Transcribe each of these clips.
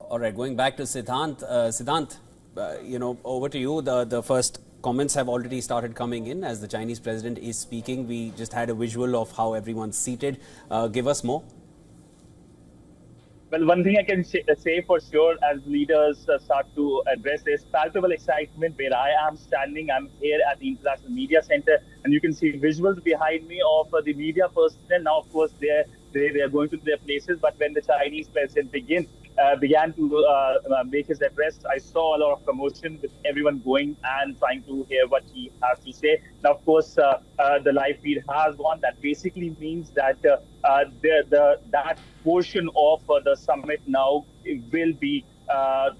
All right, going back to Siddhant. Siddhant, over to you. The first comments have already started coming in as the Chinese president is speaking. We just had a visual of how everyone's seated. Give us more. Well, one thing I can say for sure as leaders start to address this palpable excitement where I am standing. I'm here at the International Media Center, and you can see visuals behind me of the media personnel. Now, of course, they are going to their places, but when the Chinese president began to make his address, I saw a lot of commotion with everyone going and trying to hear what he has to say. Now, of course, the live feed has gone. That basically means that that portion of the summit now will be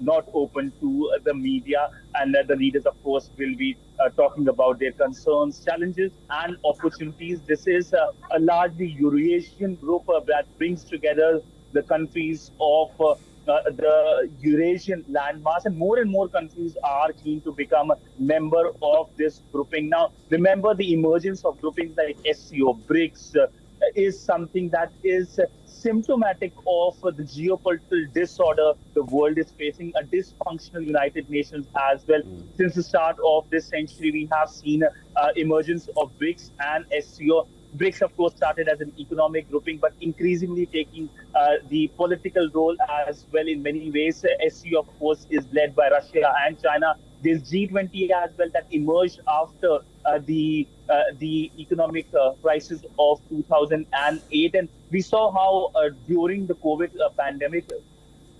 not open to the media, and the leaders, of course, will be talking about their concerns, challenges, and opportunities. This is a largely Eurasian group that brings together the countries of the Eurasian landmass, and more countries are keen to become a member of this grouping. Now, remember, the emergence of groupings like SCO, BRICS, is something that is symptomatic of the geopolitical disorder the world is facing, a dysfunctional United Nations as well. Since the start of this century, we have seen emergence of BRICS and SCO. BRICS, of course, started as an economic grouping, but increasingly taking the political role as well in many ways. SCO, of course, is led by Russia and China. There's G20 as well that emerged after the economic crisis of 2008. And we saw how during the COVID pandemic,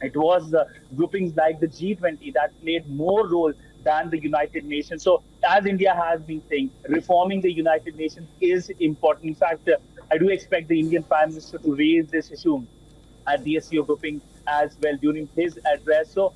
it was groupings like the G20 that played more role than the United Nations. So as India has been saying, reforming the United Nations is important. In fact, I do expect the Indian Prime Minister to raise this issue at the SCO grouping as well during his address. So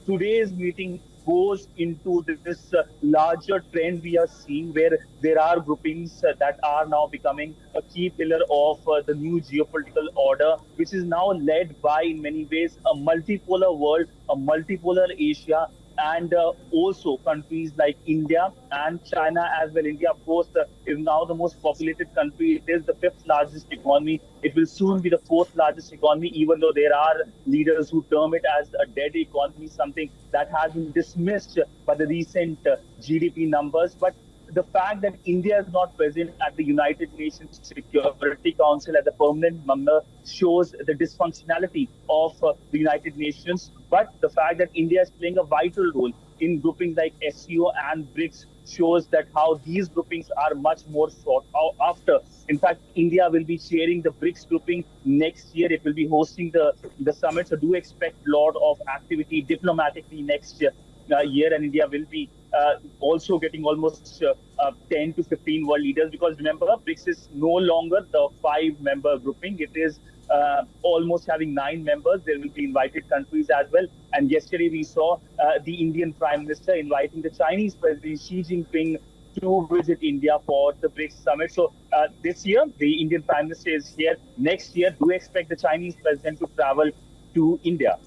today's meeting goes into this larger trend we are seeing, where there are groupings that are now becoming a key pillar of the new geopolitical order, which is now led by, in many ways, a multipolar world, a multipolar Asia, and also countries like India and China as well. India, of course, is now the most populated country. It is the 5th largest economy. It will soon be the 4th largest economy, even though there are leaders who term it as a dead economy, something that has been dismissed by the recent GDP numbers. But the fact that India is not present at the United Nations Security Council as a permanent member shows the dysfunctionality of the United Nations. But the fact that India is playing a vital role in groupings like SCO and BRICS shows that how these groupings are much more sought after. In fact, India will be chairing the BRICS grouping next year. It will be hosting the summit. So do expect a lot of activity diplomatically next year, and India will be also getting almost 10 to 15 world leaders, because remember, BRICS is no longer the 5-member grouping. It is almost having 9 members. There will be invited countries as well. And yesterday we saw the Indian Prime Minister inviting the Chinese President Xi Jinping to visit India for the BRICS summit. So this year, the Indian Prime Minister is here. Next year, do expect the Chinese President to travel to India.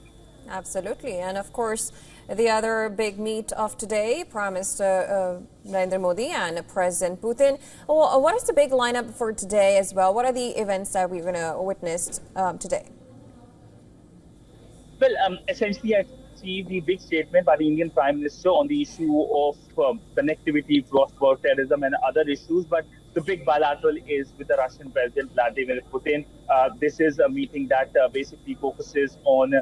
Absolutely. And of course, the other big meet of today, Prime Minister Narendra Modi and President Putin. What is the big lineup for today as well? What are the events that we're going to witness today? Well, essentially, I see the big statement by the Indian Prime Minister on the issue of connectivity, cross-border terrorism and other issues. But the big bilateral is with the Russian President Vladimir Putin. This is a meeting that basically focuses on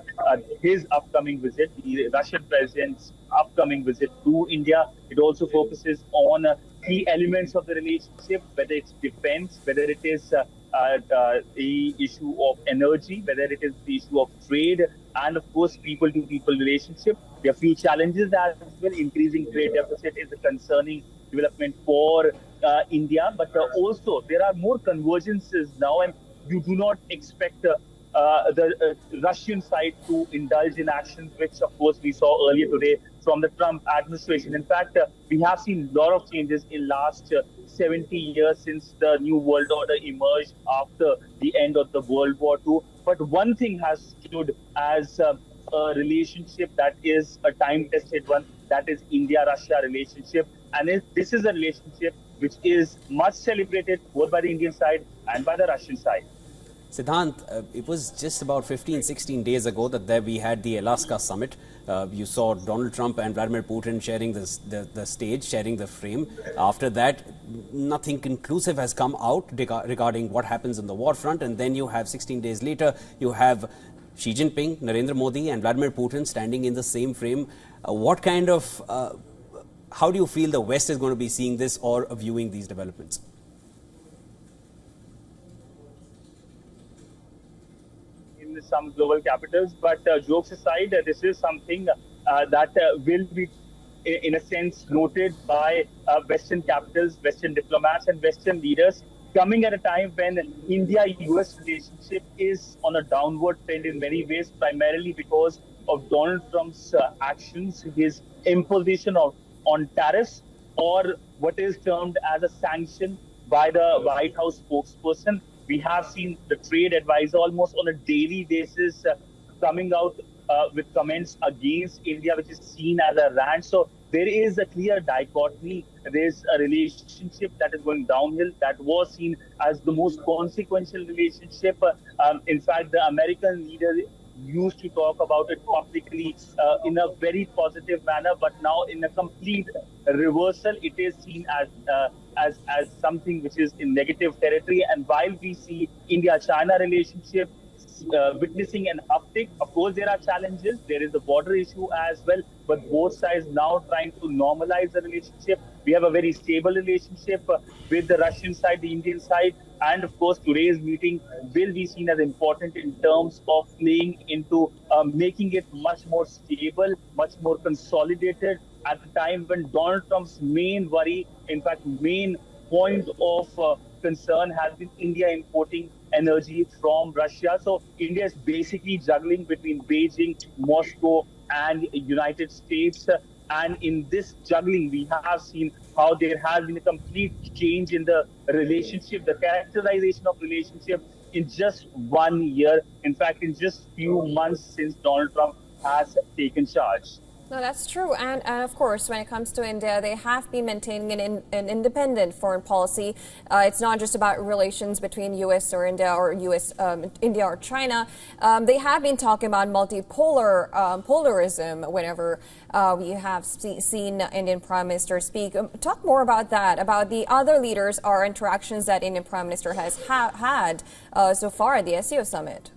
his upcoming visit, the Russian President's upcoming visit to India. It also focuses on key elements of the relationship, whether it's defense, whether it is the issue of energy, whether it is the issue of trade, and of course, people-to-people relationship. There are few challenges as well. Increasing trade deficit is a concerning development for India, but also there are more convergences now, and you do not expect the Russian side to indulge in actions, which of course we saw earlier today from the Trump administration. In fact, we have seen a lot of changes in last 70 years since the New World Order emerged after the end of the World War II. But one thing has stood as a relationship that is a time-tested one, that is India-Russia relationship. And this is a relationship which is much celebrated both by the Indian side and by the Russian side. Siddhant, it was just about 15, 16 days ago that there we had the Alaska Summit. You saw Donald Trump and Vladimir Putin sharing the stage, sharing the frame. After that, nothing conclusive has come out regarding what happens on the war front. And then you have 16 days later, you have Xi Jinping, Narendra Modi and Vladimir Putin standing in the same frame. What kind of, how do you feel the West is going to be seeing this or viewing these developments? In some global capitals, but jokes aside, this is something that will be, in a sense, noted by Western capitals, Western diplomats and Western leaders, coming at a time when India-US relationship is on a downward trend in many ways, primarily because of Donald Trump's actions, his imposition on tariffs, or what is termed as a sanction by the White House spokesperson. We have seen the trade advisor almost on a daily basis coming out with comments against India, which is seen as a rant. So there is a clear dichotomy. There is a relationship that is going downhill that was seen as the most consequential relationship. In fact, the American leader used to talk about it publicly in a very positive manner, but now in a complete reversal, it is seen as something which is in negative territory. And while we see India-China relationship witnessing an uptick, of course there are challenges. There is the border issue as well, but both sides now trying to normalize the relationship. We have a very stable relationship with the Russian side, the Indian side, and of course today's meeting will be seen as important in terms of playing into making it much more stable, much more consolidated at the time when Donald Trump's main worry, in fact main point of concern has been India importing energy from Russia. So India is basically juggling between Beijing, Moscow and United States. And in this juggling, we have seen how there has been a complete change in the relationship, the characterization of relationship in just 1 year. In fact, in just few months since Donald Trump has taken charge. No, that's true. And of course, when it comes to India, they have been maintaining an independent foreign policy. It's not just about relations between U.S. or India or India or China. They have been talking about multipolar polarism whenever we have seen Indian Prime Minister speak. Talk more about that, about the other leaders or interactions that Indian Prime Minister has had so far at the SCO Summit.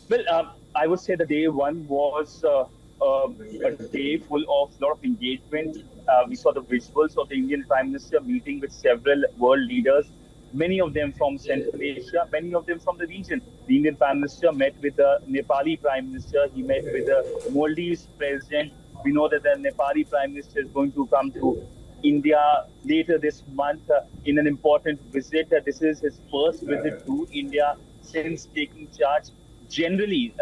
Well, I would say the day one was a day full of a lot of engagement. We saw the visuals of the Indian Prime Minister meeting with several world leaders, many of them from Central Asia, many of them from the region. The Indian Prime Minister met with the Nepali Prime Minister. He met with the Maldives President. We know that the Nepali Prime Minister is going to come to India later this month in an important visit. This is his first visit to India since taking charge. Generally,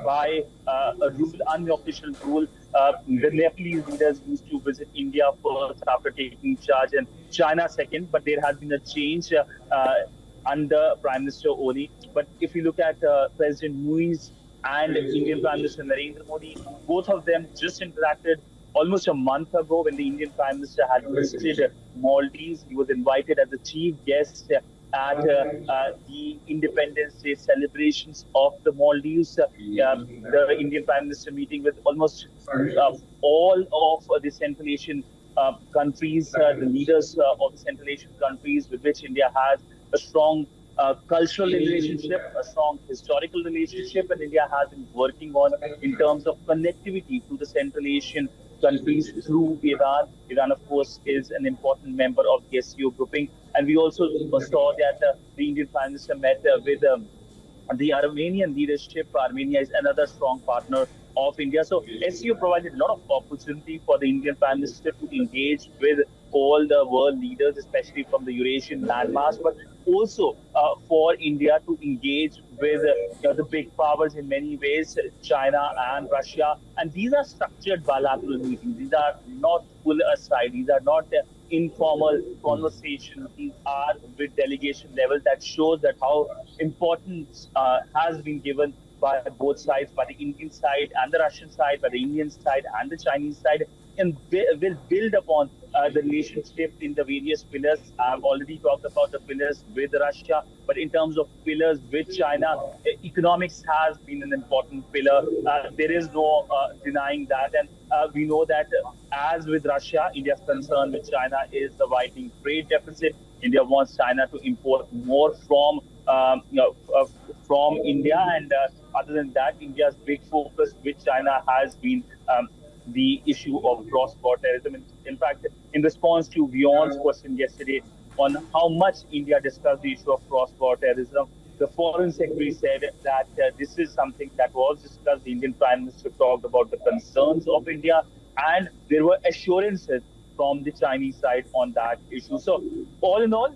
by a rule, unofficial rule, the Nepalese leaders used to visit India first after taking charge and China second, but there has been a change under Prime Minister Modi. But if you look at President Moise and Indian Prime Minister Narendra Modi, both of them just interacted almost a month ago when the Indian Prime Minister had visited Maldives. He was invited as the chief guest at the Independence Day celebrations of the Maldives. The Indian Prime Minister meeting with almost all of the Central Asian countries, the leaders of the Central Asian countries with which India has a strong cultural relationship, a strong historical relationship, and India has been working on in terms of connectivity to the Central Asian countries through Iran. Iran, of course, is an important member of the SCO grouping. And we also saw that the Indian Prime Minister met with the Armenian leadership. Armenia is another strong partner of India. So SCO provided a lot of opportunity for the Indian Prime Minister to engage with all the world leaders, especially from the Eurasian landmass, but also for India to engage with the big powers in many ways, China and Russia. And these are structured bilateral meetings. These are not full aside. These are not informal conversations. These are with delegation level that shows that how importance has been given by both sides, by the Indian side and the Russian side, by the Indian side and the Chinese side. will build upon the relationship in the various pillars. I've already talked about the pillars with Russia, but in terms of pillars with China, economics has been an important pillar. There is no denying that. And we know that as with Russia, India's concern with China is the widening trade deficit. India wants China to import more from India, and other than that, India's big focus with China has been the issue of cross-border terrorism. In fact, in response to WION's question yesterday on how much India discussed the issue of cross-border terrorism, the Foreign Secretary said that this is something that was discussed. The Indian Prime Minister talked about the concerns of India, and there were assurances from the Chinese side on that issue. So, all in all,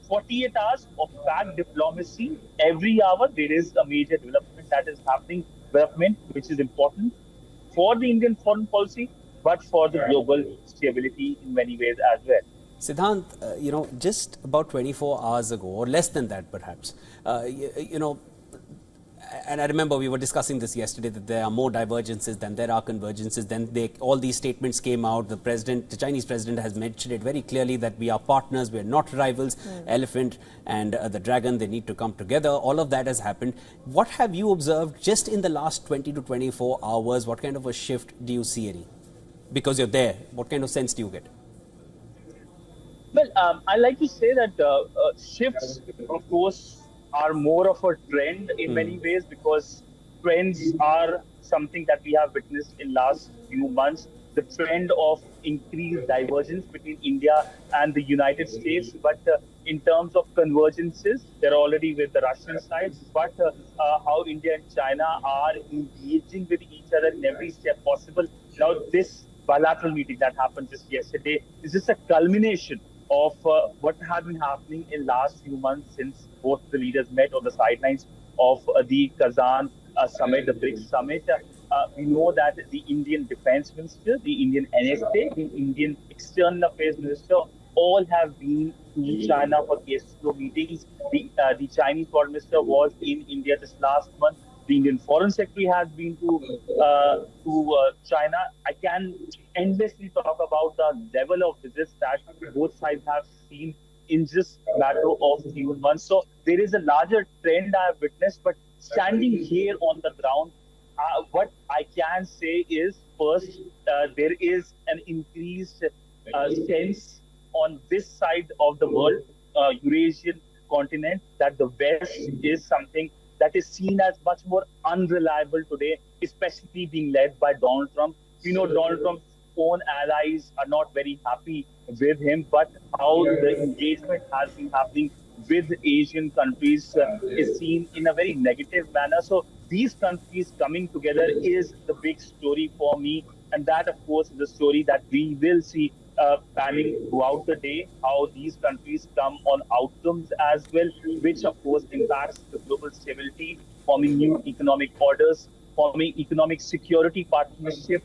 48 hours of back diplomacy. Every hour there is a major development that is happening, development which is important for the Indian foreign policy, but for the global stability in many ways as well. Siddhant, just about 24 hours ago, or less than that perhaps, and I remember we were discussing this yesterday, that there are more divergences than there are convergences. Then all these statements came out. The Chinese president has mentioned it very clearly that we are partners, we are not rivals. Elephant and the dragon, they need to come together. All of that has happened. What have you observed just in the last 20 to 24 hours? What kind of a shift do you see any? Because you're there, what kind of sense do you get? Well, I like to say that shifts, of course, are more of a trend in many ways, because trends are something that we have witnessed in last few months. The trend of increased divergence between India and the United States, but in terms of convergences, they're already with the Russian side. But how India and China are engaging with each other in every step possible. Now, this bilateral meeting that happened just yesterday is just a culmination of what has been happening in last few months since both the leaders met on the sidelines of the Kazan summit, the BRICS summit. We know that the Indian Defense Minister, the Indian NSA, the Indian External Affairs Minister, all have been to China for SCO meetings. The Chinese Foreign Minister was in India this last month. The Indian Foreign Secretary has been to China. I can endlessly talk about the level of visits that both sides have seen in just a matter of few months. So there is a larger trend I have witnessed, but standing here on the ground, what I can say is, first, there is an increased sense on this side of the world, Eurasian continent, that the West is something that is seen as much more unreliable today, especially being led by Donald Trump. We know Donald Trump's own allies are not very happy with him, but how the engagement has been happening with Asian countries is seen in a very negative manner. So these countries coming together is the big story for me. And that, of course, is the story that we will see panning throughout the day, how these countries come on outcomes as well, which, of course, impacts the global stability, forming new economic orders, forming economic security partnership,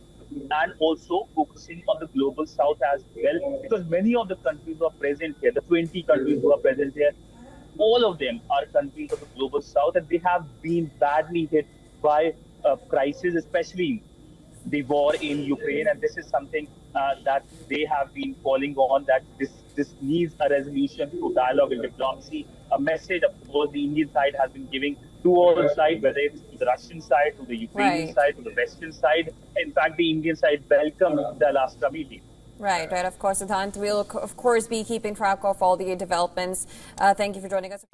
and also focusing on the global south as well. Because many of the countries who are present here, the 20 countries who are present here, all of them are countries of the global south, and they have been badly hit by crisis, especially the war in Ukraine. And this is something that they have been calling on, that this needs a resolution through dialogue and diplomacy. A message, of course, the Indian side has been giving to all sides, whether it's to the Russian side, to the Ukrainian side, to the Western side. In fact, the Indian side welcomed the last meeting. Right. Of course, Siddhant, we'll, of course, be keeping track of all the developments. Thank you for joining us.